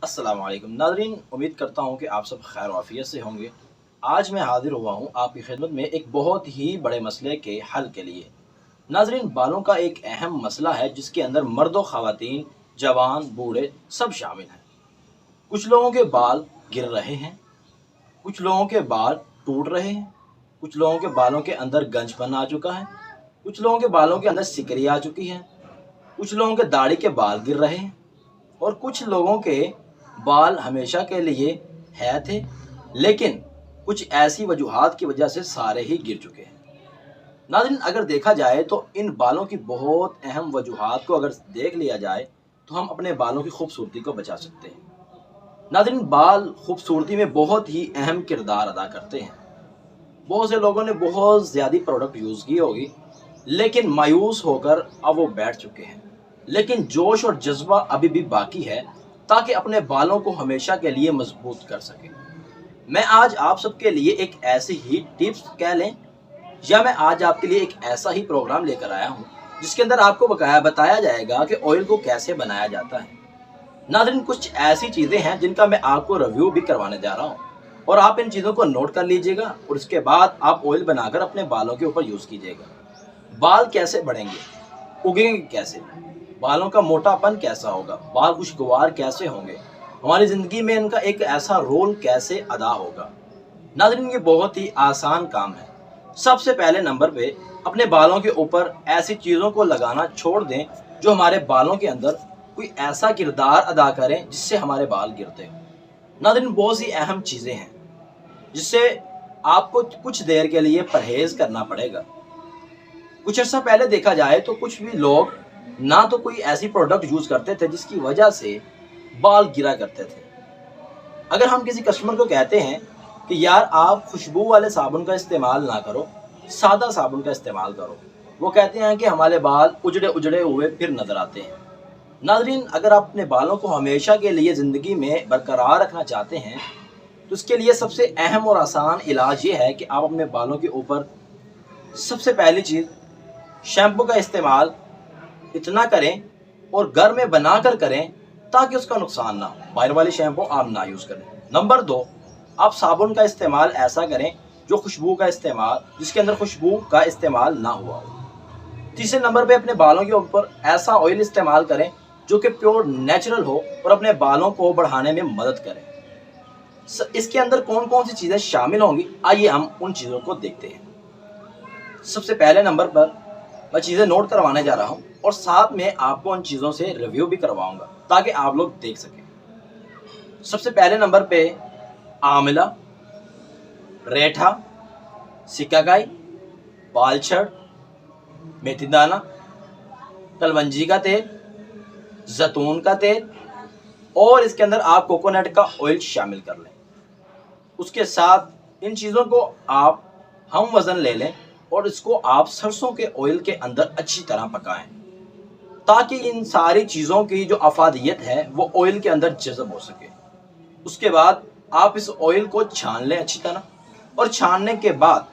अस्सलाम वालेकुम नाज़रीन, उम्मीद करता हूँ कि आप सब खैर वाफियत से होंगे। आज मैं हाज़िर हुआ हूँ आपकी खिदमत में एक बहुत ही बड़े मसले के हल के लिए। नाज़रीन, बालों का एक अहम मसला है जिसके अंदर मर्द व ख़वातीन, जवान बूढ़े सब शामिल हैं। कुछ लोगों के बाल गिर रहे हैं, कुछ लोगों के बाल टूट रहे हैं, कुछ लोगों के बालों के अंदर गंजपन आ चुका है, कुछ लोगों के बालों के अंदर सिकरी आ चुकी है, कुछ लोगों के दाढ़ी के बाल गिर रहे हैं और कुछ लोगों के बाल हमेशा के लिए है थे, लेकिन कुछ ऐसी वजूहात की वजह से सारे ही गिर चुके हैं। नाज़रीन, अगर देखा जाए तो इन बालों की बहुत अहम वजूहात को अगर देख लिया जाए तो हम अपने बालों की खूबसूरती को बचा सकते हैं। नाज़रीन, बाल खूबसूरती में बहुत ही अहम किरदार अदा करते हैं। बहुत से लोगों ने बहुत ज़्यादा प्रोडक्ट यूज़ की होगी, लेकिन मायूस होकर अब वो बैठ चुके हैं। लेकिन जोश और जज्बा अभी भी बाकी है ताकि अपने बालों को हमेशा के लिए मजबूत कर सकें। मैं आज आप सबके लिए एक ऐसी ही टिप्स कह लें या मैं आज आपके लिए एक ऐसा ही प्रोग्राम लेकर आया हूँ जिसके अंदर आपको बताया जाएगा कि ऑयल को कैसे बनाया जाता है। नाज़रीन, कुछ ऐसी चीज़ें हैं जिनका मैं आपको रिव्यू भी करवाने जा रहा हूँ और आप इन चीज़ों को नोट कर लीजिएगा और उसके बाद आप ऑयल बनाकर अपने बालों के ऊपर यूज़ कीजिएगा। बाल कैसे बढ़ेंगे, उगेंगे कैसे, बालों का मोटापन कैसा होगा, बाल खुशगवार कैसे होंगे, हमारी ज़िंदगी में इनका एक ऐसा रोल कैसे अदा होगा। नाज़रीन, ये बहुत ही आसान काम है। सबसे पहले नंबर पे अपने बालों के ऊपर ऐसी चीज़ों को लगाना छोड़ दें जो हमारे बालों के अंदर कोई ऐसा किरदार अदा करें जिससे हमारे बाल गिरते हैं। नाज़रीन, बहुत सी अहम चीज़ें हैं जिससे आपको कुछ देर के लिए परहेज़ करना पड़ेगा। कुछ अर्सा पहले देखा जाए तो कुछ भी लोग ना तो कोई ऐसी प्रोडक्ट यूज़ करते थे जिसकी वजह से बाल गिरा करते थे। अगर हम किसी कस्टमर को कहते हैं कि यार आप खुशबू वाले साबुन का इस्तेमाल ना करो, सादा साबुन का इस्तेमाल करो, वो कहते हैं कि हमारे बाल उजड़े उजड़े हुए फिर नज़र आते हैं। नाज़रीन, अगर आप अपने बालों को हमेशा के लिए ज़िंदगी में बरकरार रखना चाहते हैं तो उसके लिए सबसे अहम और आसान इलाज ये है कि आप अपने बालों के ऊपर सबसे पहली चीज़ शैम्पू का इस्तेमाल इतना करें और घर में बनाकर करें ताकि उसका नुकसान ना हो। बाहर वाली शैम्पू आप ना यूज़ करें। नंबर 2, आप साबुन का इस्तेमाल ऐसा करें जो खुशबू का इस्तेमाल जिसके अंदर खुशबू का इस्तेमाल ना हुआ हो। तीसरे नंबर पे अपने बालों के ऊपर ऐसा ऑयल इस्तेमाल करें जो कि प्योर नेचुरल हो और अपने बालों को बढ़ाने में मदद करे। इसके अंदर कौन कौन सी चीज़ें शामिल होंगी, आइए हम उन चीज़ों को देखते हैं। सबसे पहले नंबर पर मैं चीज़ें नोट करवाने जा रहा हूँ और साथ में आपको उन चीज़ों से रिव्यू भी करवाऊंगा ताकि आप लोग देख सकें। सबसे पहले नंबर पे आंवला, रेठा, सिकाकाई, बालछड़, मेथी दाना, कलवंजी का तेल, जैतून का तेल और इसके अंदर आप कोकोनट का ऑयल शामिल कर लें। उसके साथ इन चीज़ों को आप हम वज़न ले लें और इसको आप सरसों के ऑयल के अंदर अच्छी तरह पकाएं ताकि इन सारी चीज़ों की जो अफादियत है वो ऑयल के अंदर जज़ब हो सके। उसके बाद आप इस ऑयल को छान लें अच्छी तरह और छानने के बाद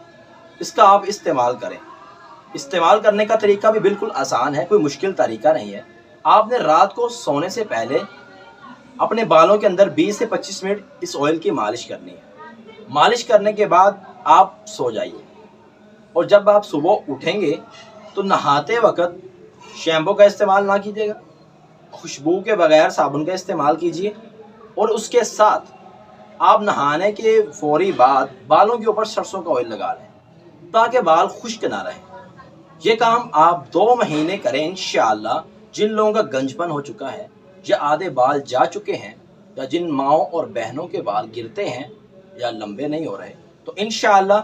इसका आप इस्तेमाल करें। इस्तेमाल करने का तरीका भी बिल्कुल आसान है, कोई मुश्किल तरीका नहीं है। आपने रात को सोने से पहले अपने बालों के अंदर 20 से 25 मिनट इस ऑयल की मालिश करनी है। मालिश करने के बाद आप सो जाइए और जब आप सुबह उठेंगे तो नहाते वक्त शैम्पू का इस्तेमाल ना कीजिएगा, खुशबू के बगैर साबुन का इस्तेमाल कीजिए और उसके साथ आप नहाने के फौरी बाद बालों के ऊपर सरसों का ऑयल लगा लें ताकि बाल खुश्क ना रहें। ये काम आप 2 महीने करें इंशाअल्लाह। जिन लोगों का गंजपन हो चुका है या आधे बाल जा चुके हैं या जिन माओं और बहनों के बाल गिरते हैं या लंबे नहीं हो रहे, तो इंशाअल्लाह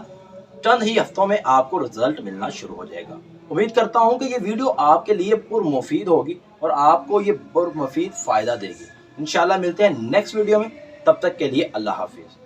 चंद ही हफ्तों में आपको रिजल्ट मिलना शुरू हो जाएगा। उम्मीद करता हूँ कि ये वीडियो आपके लिए पुरमुफीद होगी और आपको ये पुरमुफीद फ़ायदा देगी। इंशाअल्लाह मिलते हैं नेक्स्ट वीडियो में, तब तक के लिए अल्लाह हाफिज़।